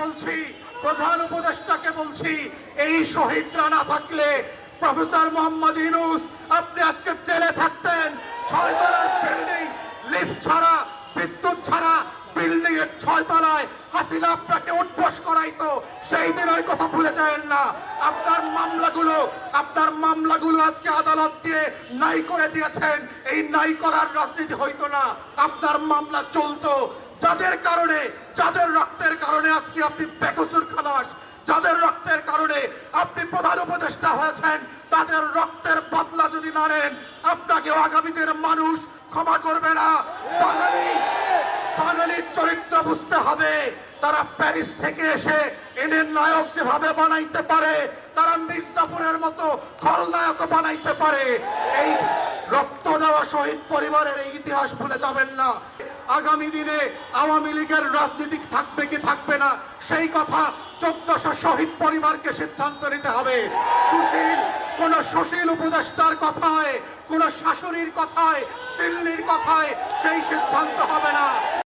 বলছি, প্রধান উপদেষ্টাকে বলছি, এই শহীদরা না থাকলে প্রফেসর মোহাম্মদ ইউনূস আপনি আজকে জেলে থাকতেন। 6 তলার বিল্ডিং, লিফট ছাড়া, বিদ্যুৎ ছাড়া বিল্ডিং এর 6 তলায় হাসিনা আপনাকে উঠবস করাইতো। সেই দিনের কথা ভুলে যাবেন না। আপনার মামলাগুলো আজকে আদালত দিয়ে নাই করে দিয়েছেন। এই নাই করার রাজনীতি হইতো না, আপনার মামলা চলতো। যাদের কারণে, যাদের রক্তের কারণে আজকে আপনি বেকসুর খালাস, যাদের রক্তের কারণে আপনি প্রধান উপদেষ্টা হয়েছেন, তাদের রক্তের বদলা যদি না নেন, আপনাকে আগামী দিনের মানুষ ক্ষমা করবে না। বাঙালির চরিত্র বুঝতে হবে। তারা প্যারিস থেকে এসে এদের নায়ক যেভাবে বানাইতে পারে, তারা মির্জাফরের মতো খলনায়ক বানাইতে পারে। এই রক্ত দেওয়া শহীদ পরিবারের এই ইতিহাস ভুলে যাবেন না। আগামী দিনে আওয়ামী লীগের রাজনীতি থাকবে কি থাকবে না, সেই কথা 1400 শহীদ পরিবারকে সিদ্ধান্ত নিতে হবে। কোন সুশীল উপদেষ্টার কথায়, কোন শাশুড়ির কথায়, দিল্লির কথায় সেই সিদ্ধান্ত হবে না।